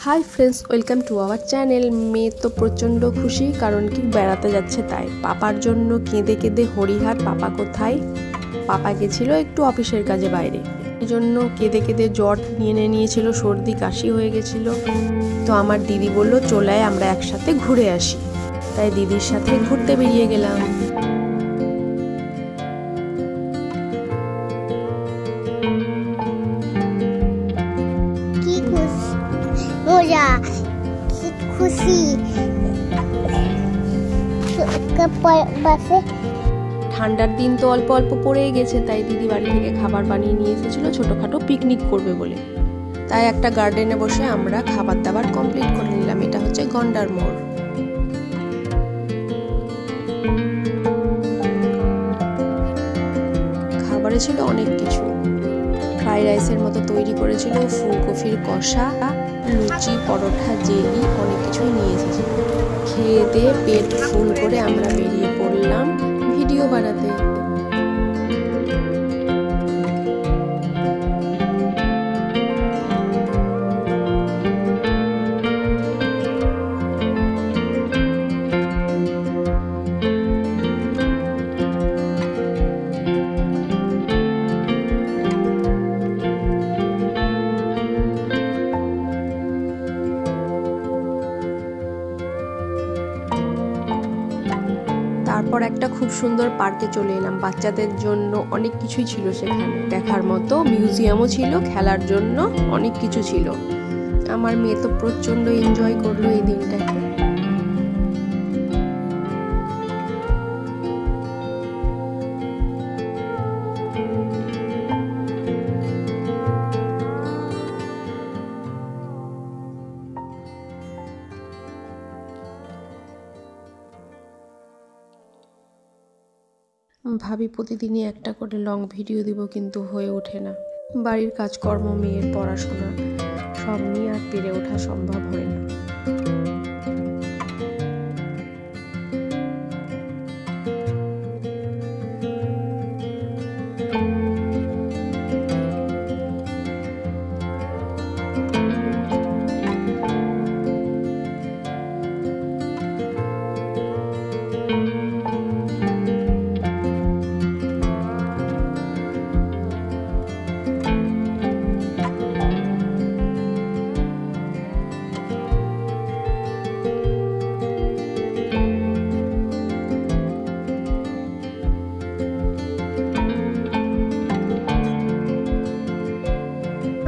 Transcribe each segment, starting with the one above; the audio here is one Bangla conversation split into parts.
High friends welcome to our channel. मेये तो प्रचंड खुशी कारण कि बेड़ाते जाच्छे ताई पापार जन्य केঁদে केঁদে हरिहार पापा कोथाय पापा गेछिलो एकटु अफिसेर काजे बाइरे एजন্য केঁদে केঁদे জ্বর निয়ে निয়েছিল सर्दी काशी হয়ে গেছিল। তো আমার দিদি বলল চলে আয় আমরা একসাথে ঘুরে আসি, তাই দিদির সাথে ঘুরতে বেরিয়ে গেলাম। खुशी ঠান্ডার দিন তো অল্প অল্প পড়েই গেছে, তাই দিদি বাড়ি থেকে খাবার বানিয়ে নিয়ে এসেছিল ছোটখাটো পিকনিক করবে বলে। তাই একটা গার্ডেনে বসে আমরা খাবার দাবার কমপ্লিট করে নিলাম। এটা হচ্ছে গন্ডার মোড়। খাবারে ছিল অনেক কিছু, ফ্রাইড রাইসের মতো তৈরি করেছিল, ফুলকপির কষা, লুচি, পরোটা, জেলি, অনেক কিছুই নিয়ে এসেছি। খেয়ে দিয়ে পেট ফুল করে আমরা বেরিয়ে পড়লাম ভিডিও বানাতে। তারপর একটা খুব সুন্দর পার্কে চলে এলাম। বাচ্চাদের জন্য অনেক কিছুই ছিল সেখানে দেখার মতো, মিউজিয়ামও ছিল, খেলার জন্য অনেক কিছু ছিল। আমার মেয়ে তো প্রচন্ড এনজয় করলো এই দিনটাকে। ভাবি প্রতিদিনই একটা করে লং ভিডিও দিব, কিন্তু হয়ে ওঠে না। বাড়ির কাজকর্ম, মেয়ের পড়াশোনা সব নিয়ে আর পেরে ওঠা সম্ভব হয় না।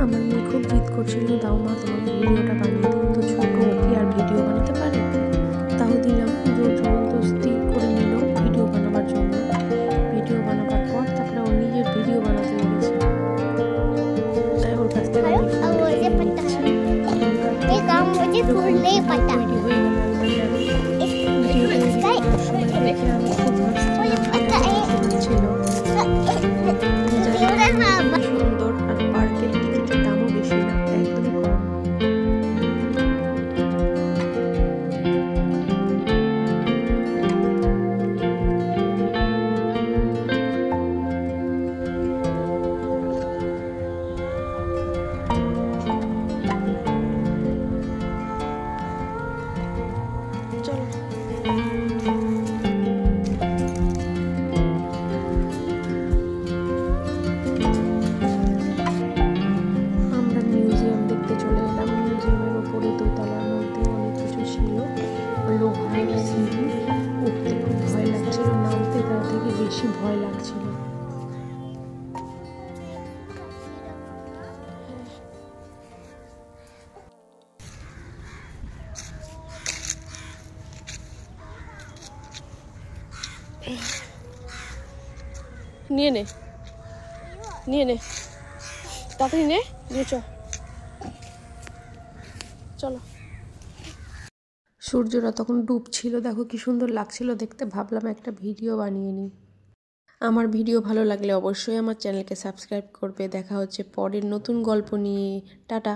আমার মেয়ে খুব জিদ করছিল, দাও মা তোমাকে ভিডিওটা বানিয়ে দিই। তো ছোট ওকে আর ভিডিও বানাতে পারে, তাও দিলাম। জোর জবরদস্তি করে নিল ভিডিও বানাবার জন্য। ভিডিও বানাবার পর তারপরে ও নিজের ভিডিও বানাতে লেগেছে, তাই ওর কাছ থেকে সুন্দর। আর পার্কের টিকিটের দামও বেশি না, একদমই কম। চলো চলে এলাম। মিউজিয়ামের উপরে দোতলার মধ্যে অনেক কিছু ছিল, লোহার সিঁড়ি, উঠতে খুব ভয় লাগছিল, নামতে তার থেকে বেশি ভয় লাগছিল। নিয়ে নে নিয়ে নে তাড়াতাড়ি নে, নিয়ে চলো। সূর্যটা তখন ডুবছিল, দেখো কি সুন্দর লাগছিল দেখতে। ভাবলাম একটা ভিডিও বানিয়ে নিই। আমার ভিডিও ভালো লাগলে অবশ্যই আমার চ্যানেলকে সাবস্ক্রাইব করবে। দেখা হচ্ছে পরের নতুন গল্প নিয়ে। টাটা।